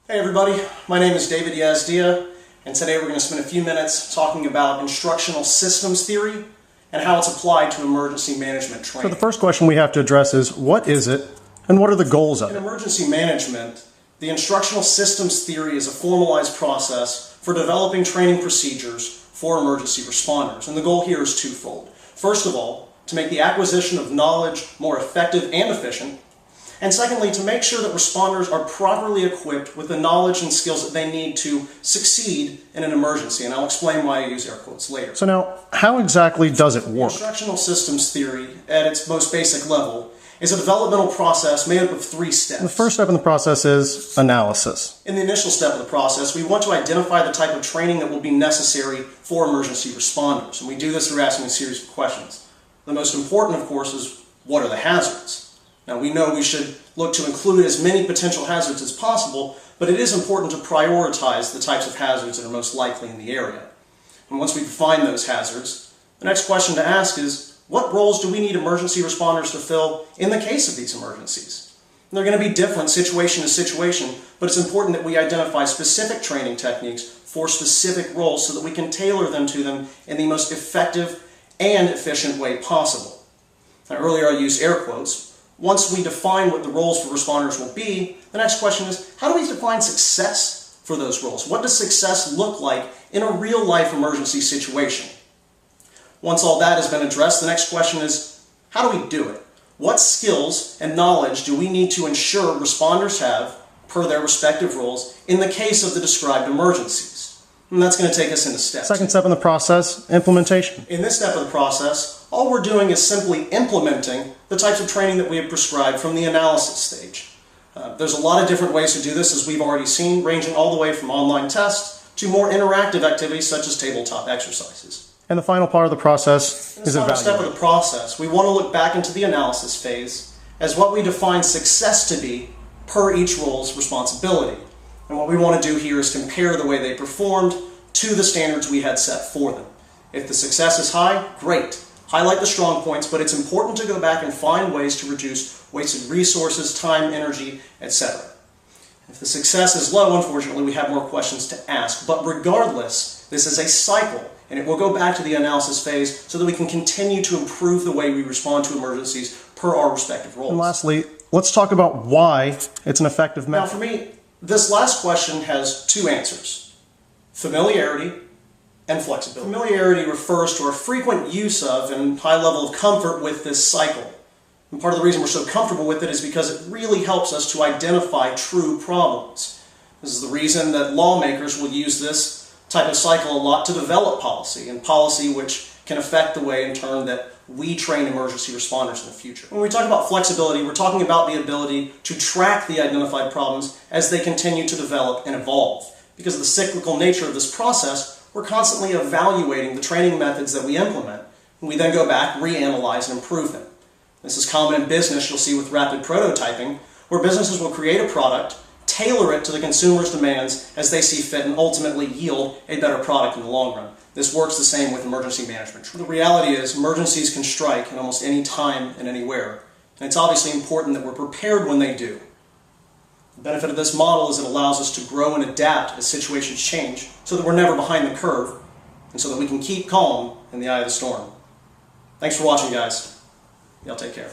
Hey everybody, my name is David Yazdia, and today we're going to spend a few minutes talking about instructional systems theory and how it's applied to emergency management training. So the first question we have to address is, what is it and what are the goals of In it? emergency management, the instructional systems theory is a formalized process for developing training procedures for emergency responders, and the goal here is twofold. First of all, to make the acquisition of knowledge more effective and efficient, and secondly, to make sure that responders are properly equipped with the knowledge and skills that they need to succeed in an emergency, and I'll explain why I use air quotes later. So now, how exactly does it work? Instructional systems theory, at its most basic level, is a developmental process made up of 3 steps. The first step in the process is analysis. In the initial step of the process, we want to identify the type of training that will be necessary for emergency responders, and we do this through asking a series of questions. The most important, of course, is what are the hazards? Now, we know we should look to include as many potential hazards as possible, but it is important to prioritize the types of hazards that are most likely in the area. And once we define those hazards, the next question to ask is, what roles do we need emergency responders to fill in the case of these emergencies? And they're going to be different situation to situation, but it's important that we identify specific training techniques for specific roles so that we can tailor them to them in the most effective and efficient way possible. Now, earlier I used air quotes. Once we define what the roles for responders will be, the next question is, how do we define success for those roles? What does success look like in a real-life emergency situation? Once all that has been addressed, the next question is, how do we do it? What skills and knowledge do we need to ensure responders have, per their respective roles, in the case of the described emergencies? And that's going to take us into steps. Second step in the process, implementation. In this step of the process, all we're doing is simply implementing the types of training that we have prescribed from the analysis stage. There's a lot of different ways to do this, as we've already seen, ranging all the way from online tests to more interactive activities such as tabletop exercises. And the final part of the process is In the final step of evaluate. the process, we want to look back into the analysis phase as what we define success to be per each role's responsibility. And what we want to do here is compare the way they performed to the standards we had set for them. If the success is high, great. Highlight the strong points, but it's important to go back and find ways to reduce wasted resources, time, energy, etc. If the success is low, unfortunately, we have more questions to ask. But regardless, this is a cycle, and it will go back to the analysis phase so that we can continue to improve the way we respond to emergencies per our respective roles. And lastly, let's talk about why it's an effective Now, method. for me, this last question has 2 answers: familiarity and flexibility. Familiarity refers to our frequent use of and high level of comfort with this cycle. And part of the reason we're so comfortable with it is because it really helps us to identify true problems. This is the reason that lawmakers will use this type of cycle a lot to develop policy, and policy which can affect the way in turn that we train emergency responders in the future. When we talk about flexibility, we're talking about the ability to track the identified problems as they continue to develop and evolve. Because of the cyclical nature of this process, we're constantly evaluating the training methods that we implement, and we then go back, reanalyze, and improve them. This is common in business, you'll see with rapid prototyping, where businesses will create a product, tailor it to the consumer's demands as they see fit, and ultimately yield a better product in the long run. This works the same with emergency management. The reality is, emergencies can strike at almost any time and anywhere, and it's obviously important that we're prepared when they do. The benefit of this model is it allows us to grow and adapt as situations change so that we're never behind the curve and so that we can keep calm in the eye of the storm. Thanks for watching, guys. Y'all take care.